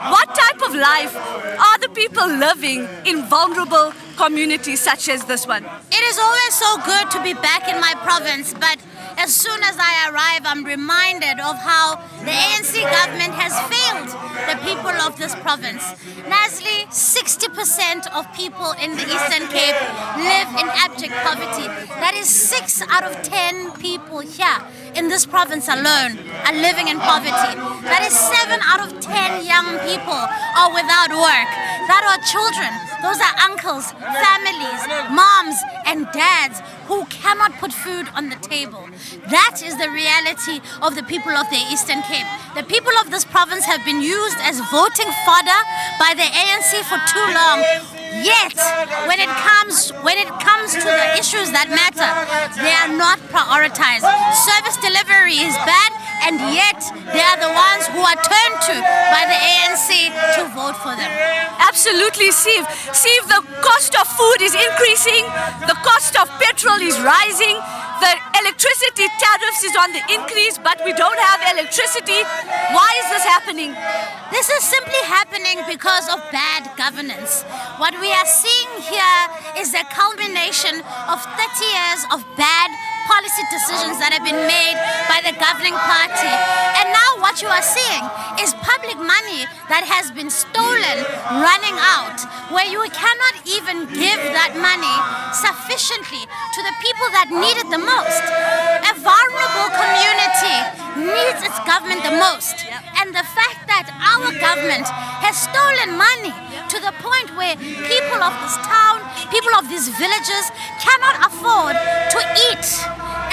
What type of life are the people living in vulnerable communities such as this one? It is always so good to be back in my province, but as soon as I arrive, I'm reminded of how the ANC government has failed the people of this province. Nasli, 60% of people in the Eastern Cape live in abject poverty. That is 6 out of 10 people here in this province alone are living in poverty. That is 7 out of 10 young people are without work. That are children. Those are uncles, families, moms and dads who cannot put food on the table. That is the reality of the people of the Eastern Cape. The people of this province have been used as voting fodder by the ANC for too long. Yet, when it comes to the issues that matter, they are not prioritized. Service delivery is bad, and yet they are the ones who are turned to by the ANC to vote for them. Absolutely, Siv. Siv, the cost of food is increasing, the cost of petrol is rising, the electricity tariffs is on the increase, but we don't have electricity. Why is this happening? This is simply happening because of bad governance. What we are seeing here is the culmination of 30 years of bad policy decisions that have been made by the governing party. And now what you are seeing is public money that has been stolen running out, where you cannot even give that money sufficiently to the people that need it the most. A vulnerable community needs its government the most. And the fact that our government has stolen money to the point where people of this town, people of these villages cannot afford to eat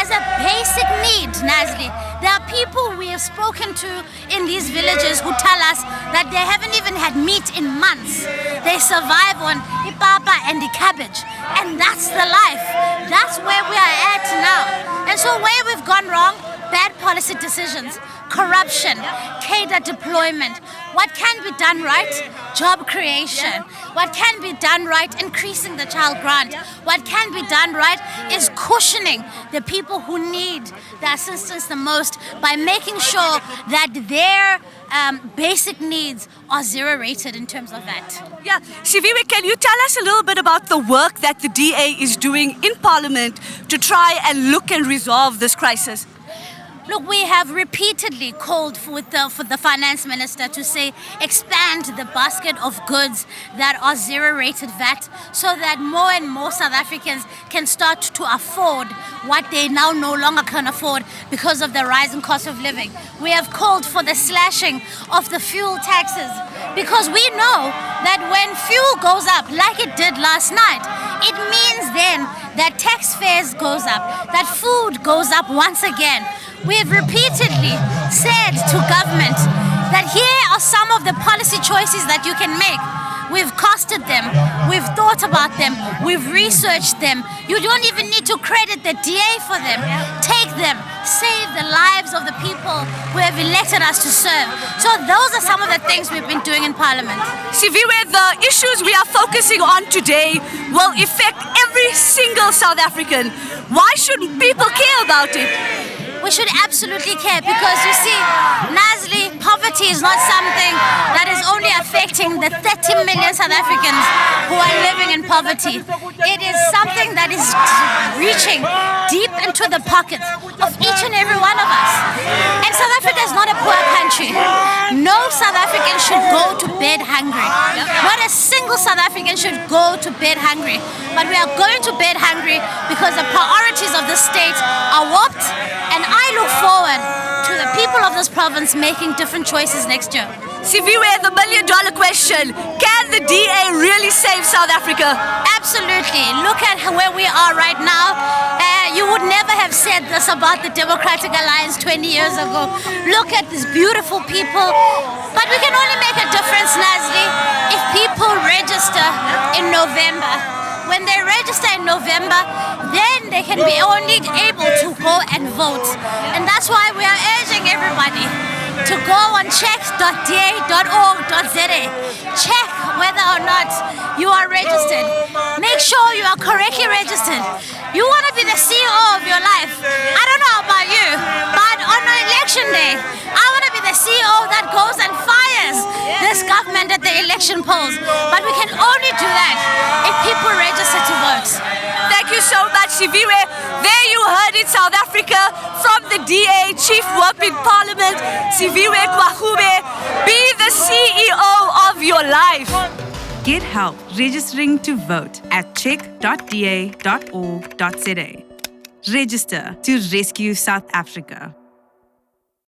as a basic need, Nasli. There are people we have spoken to in these villages who tell us that they haven't even had meat in months. They survive on ipapa and the cabbage. And that's the life. That's where we are at now. And so where we've gone wrong, bad policy decisions, corruption, cadre deployment. What can be done right? Job creation. What can be done right? Increasing the child grant. What can be done right is cushioning the people who need the assistance the most by making sure that their basic needs are zero rated in terms of that. Yeah, Siviwe, can you tell us a little bit about the work that the DA is doing in Parliament to try and look and resolve this crisis? Look, we have repeatedly called for the finance minister to say expand the basket of goods that are zero-rated VAT so that more and more South Africans can start to afford what they now no longer can afford because of the rising cost of living. We have called for the slashing of the fuel taxes because we know that when fuel goes up, like it did last night, it means then that tax fares goes up, that food goes up once again. We have repeatedly said to government that here are some of the policy choices that you can make. We've costed them, we've thought about them, we've researched them. You don't even need to credit the DA for them. Take them, save the lives of the people who have elected us to serve. So those are some of the things we've been doing in Parliament. Siviwe, the issues we are focusing on today will affect every single South African. Why shouldn't people care about it? We should absolutely care because you see, Nasli, poverty is not something that is only affecting the 30 million South Africans who are living in poverty. It is something that is reaching deep into the pockets of each and every one of us. And South Africa is not a poor country. No South African should go to bed hungry. Not a single South African should go to bed hungry. But we are going to bed hungry because the priorities of the state are warped, and I look forward to the people of this province making different choices next year. Siviwe, the million-dollar question, can the DA really save South Africa? Absolutely. Look at where we are right now. You would never have said this about the Democratic Alliance 20 years ago. Look at these beautiful people. But we can only make a difference, Nasli, if people register in November. When they register in November, then they can be only able to go and vote. And that's why we are urging everybody to go on checks.da.org.za. Check whether or not you are registered. Make sure you are correctly registered. You want to be the CEO of your life. I don't know about you, but on election day, I want to be the the CEO that goes and fires this government at the election polls. But we can only do that if people register to vote. Thank you so much, Siviwe. There you heard it, South Africa, from the DA, Chief Whip in Parliament, Siviwe Gwarube. Be the CEO of your life. Get help registering to vote at check.da.org.za. Register to rescue South Africa.